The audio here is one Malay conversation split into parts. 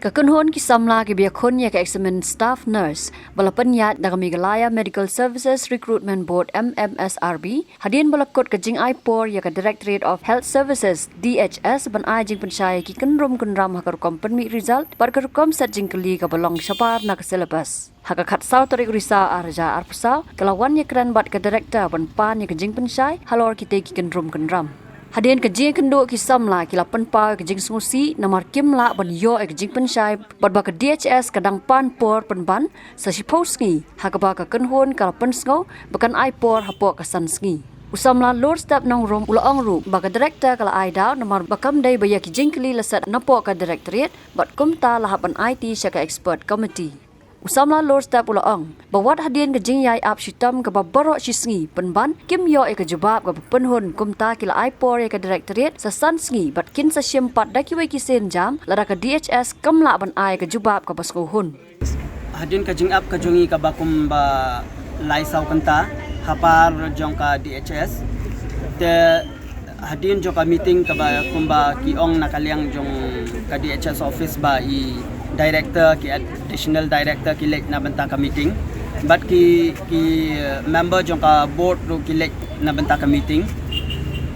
Kakunhon kisamla ki biakon ya ka examine staff nurse balapan yat daga Meghalaya Medical Services Recruitment Board MMSRB hadin balakot ka jing IPOR ya ka Directorate of Health Services DHS ban ajing pensyai ki kenrum kunram hakar kompen mi result par karukom sat jing keli ka balong syapar na ka syllabus haka khat saw tarik risa arja arpsa kelawan ya kran bat ka director ban pan ya ka jing pensyai halor kita ki kenrum kunram Hadin ke jing kenduk ki samla ki lapan pa ke jing sungusi namar kim la ban yo ke jing pensyai badba ke DHS kadang pan por penban sa siposki hakaba ka kenhon ka lapan sngo bakan ai por hapo ka sansngi usamla lord step nong rom ulaong ru baka director kala ai daw namar bakam dai baya ki jing kli lasat napo ka directorate bat kumta lahapan IT syaka expert committee Usamla lord step ulaong bawat hadin ke jing yai ap shitam ke babaro shisngi penban kim yo ke jubab ke penhun kumta kila IPOR ke directorate sa sansngi bat kin sa syempat daki wai kisen jam lada ke DHS kamla ban ai ke jubab ke baskohun hadin ka jing ap ka jongi ka bakum ba laisau kanta hapar jong ka DHS te hadin jo ka meeting ka ba kumba kiong nakaliang jong ka DHS office ba I director ki additional director ki lek na banta ka meeting but ki member jong ka board ro ki lek na banta ka meeting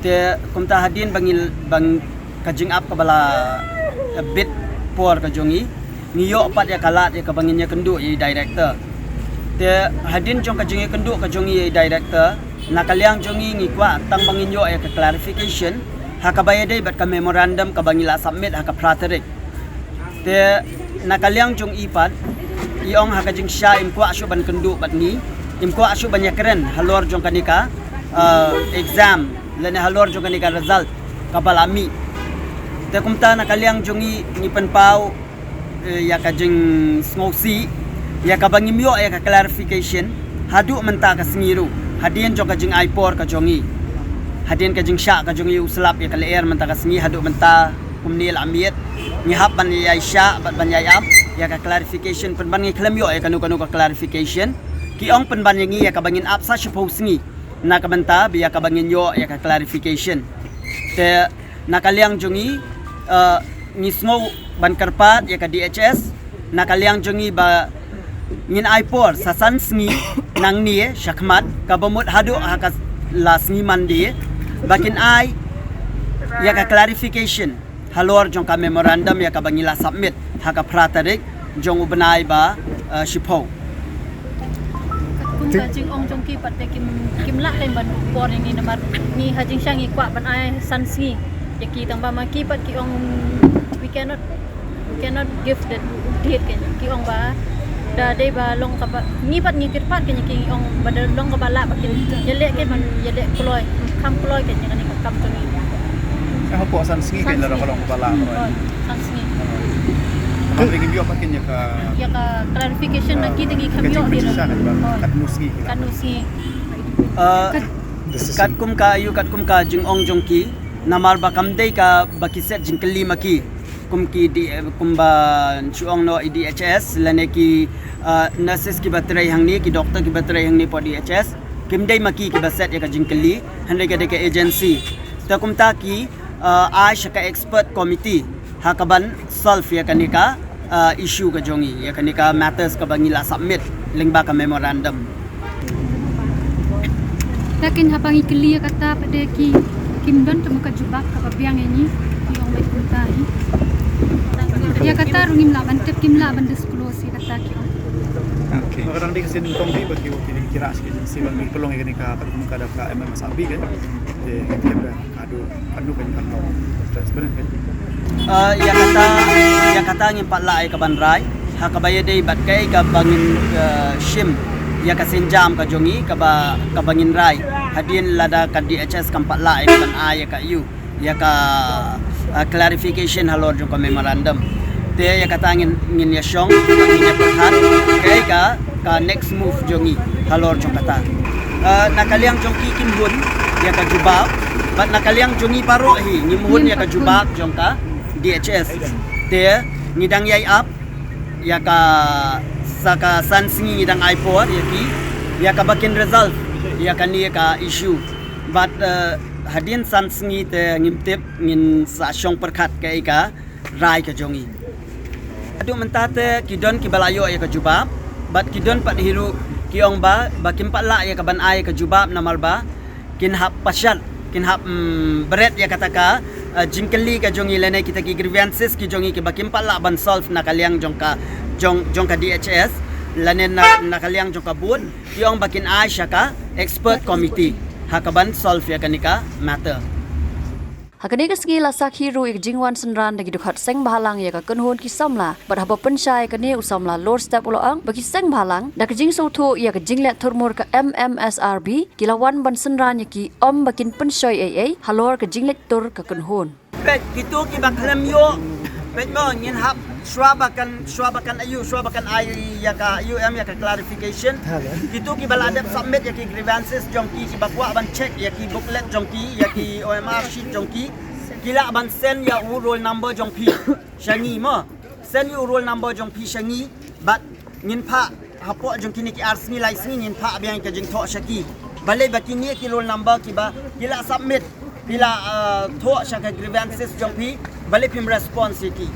te kumta hadin bang ka jing ap ka bala a bit por ka jongi niyo pat ya kalat ya ka bangin ya kendu I director te hadin jong ka jingi kendu ka jongi I director nakaliang jongi ngi kwa tang bangin yo ya ka clarification hakabaya dai bat ka memorandum ka bangila submit haka praterik te nakaliang jong ipat iong hakajing sya imkwa asyo ban kendu bat ni imkwa asyo ban yakren halor jong kanika exam lene halor jong kanika result kabalami te kumta nakaliang jongi ni penpau ya kajing sngosi ya kabangimyo ya ka clarification hadu menta ka singiru hadin jong kajing IPOR ka jongi hadin kajing sya ka jongi uslap ya kaleer menta ka singi hadu menta kumnil amiet ngihap ban yai sya ban yai ap ya ka clarification penban ngi klem yo ya kanu ka clarification kiong penban ngi ya ka bangin ap sa suppose ngi na ka banta biya ka bangin yo ya ka clarification te nakaliang jongi ngi sngo ban karpat ya ka DHS nakaliang jongi ba ngin IPOR sa sansngi nang ni syakmat ka bomot hadu haka lasngi mandi bakin ai ya ka clarification halor jong ka memorandum ya ka bangila submit haka pratarik jong ubenai ba shipo kun ka jing ong jong ki pat kim la len ban por ni namar ni hajing syang I kwa ban ai sansi ya ki tang ba ma ki pat ki ong we cannot give the date ki ong ba da dei ba long ka ba ni pat ni kirpat ki ong ba long ka bala ba kin yele ke man yele kloy kam kloy ke ni kam to ni Ako po sansngi kay lara kalong pala ko. Sansngi. Kapag ngi biyo pakin ya ka clarification na kita ngi kamyo dito. Katnuski. Katkum ka jing ong jongki namar ba kamdei ka bakiset jing kelima ki kumki di kumba chuong no DHS lane ki nurses ki batrai hangni ki doctor ki batrai hangni po DHS kimdei maki ki baset ya ka jing keli handai ka de agency takumta ki ai syaka expert committee hakaban solve ya kanika issue ka jongi ya kanika matters ka bangila submit lingba ka memorandum lakin habang ikli kata pada ki kimdon temu ka jubak ka babiang ini yang mai kuntai ya kata rungim la bantep kim la ban disclose kata ki Okay. Orang di kesini tong di bagi waktu ini kira sikit si bang tolong ini ka patung ka ka MMSRB kan. Kita adu kan no. Sebenarnya ya kata ngin patla ai ka banrai hakabaya dei bat kai ka bangin shim ya ka senjam ka jongi ka bangin rai hadin lada ka DHS kan patla ai kan ai ka yu ya ka clarification halor jong ka memorandum te ya kata ngin ya syong ngin ya perhat kai ka next move jongi halor jong kata nakaliang jong ki kimbun ya ka jubab bat nakaliang jongi paro hi ngimun ya ka jubab jong ka DHS te ngidang yai up ya ka saka sansngi ngidang IPOR ya ka bakin result ya ka ni ka issue but hadin sansngi te ngimtip ngin sa syong perkhat ka rai ka jongi Adu mentate kidon ki balayo ya ka jubab, bat kidon pat hiru kiong ba kim pat la ya ka ban ai ka jubab namal ba kin hap pasyal kin hap berat ya kataka jingkeli ka jongi lene kita ki grievances ki jongi ki bakim pat la ban solve na kaliang jong ka DHS lane na kaliang jong ka bud kiong bakin ai syaka expert committee hakaban solve ya kanika matter. Hakani ka sgi la sakhi ru ik jingwan sanran dagi dukhat seng bahalang ya ka kunhon ki samla bar haba pensyai ka ne usamla lord step ulo ang bagi seng bahalang dak jing so thu ya ka jinglet thurmur ka MMSRB kilawan ban sanran ya ki om bakin pensyai AA halor ka jinglet tur ka kunhon. Bet gitu ki baklam yo bet mo ngin hap swabakan ai ya ka UM ya ka clarification gitu ki baladap submit ya ki grievances jongki ki bakwa ban check ya ki booklet jongki ya ki OMR sheet jongki kila ban send ya roll number jongpi shangi mo send you roll number jongpi shangi but ngin pha hapo jongki ni ki arsni license ngin pha biang ka jing tho shaki balai bakini ki roll number ki ba kila submit kila tho shaka grievances jongpi balai pim response ki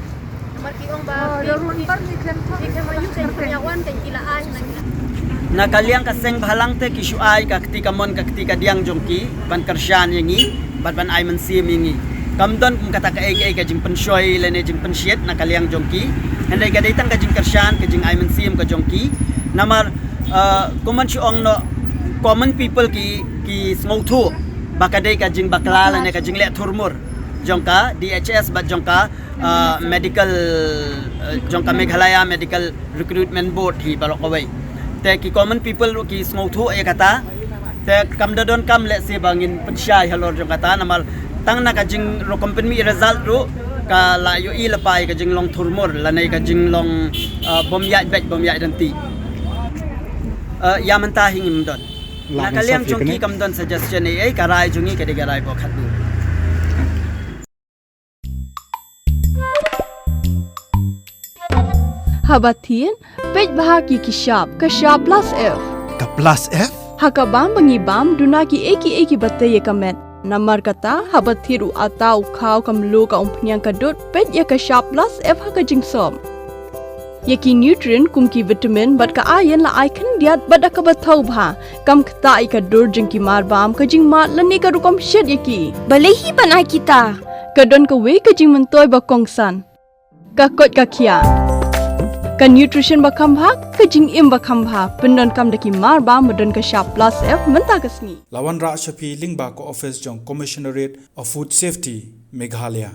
na kaliang kaseng bahalang te kisyu ay ka ketika mon ka ketika diang jongki ban kersyan yangi ban ay mensim yangi kamdon kum kata ka ay ka jing pensyoy lene jing pensyet na kaliang jongki henday ka datang ka jing kersyan ka jing ay mensim ka jongki namar kuman syong no common people ki smothu bakaday ka jing baklala ne ka jing le thurmur jongka DHS bat jongka medical jongka Meghalaya Medical Recruitment Board hi balok away te ki common people ki smothu ay kata te kam dodon kam le se bangin pensyai halor jongka ta namal tang na ka jing ro company result ro ka la yo I lapai ka jing long thurmur lanai ka jing long bom yai danti ya mentah hingim don na kaliang jongki kam don suggestion ai karai jongi ka de garai bo khatu Habatin, pej bahagi Kashab plus F. Ka plus F? Hakabam bangibam dunaki eki batay kamet. Namar kata habathiru atau kau kamlu ka umpnyang kadut pej ya Kashab plus F haka jingsom. Yaki nutrient kumki vitamin bat ka ayan la icon diat bat ka bathau bha kam kta ka dur jingki marbam ka jingma lani ka rukom shed yaki. Balehi banai kita. Kadon ka we ka jing mentoy ba kongsan. Ka kot ka kia. Kan nutrition bakam bhag kajing im bakam bha pendon kam daki mar ba modon ka Kashab plus F menta kasni Lawan Ra Shafi Lingba ko office jong Commissionerate of Food Safety Meghalaya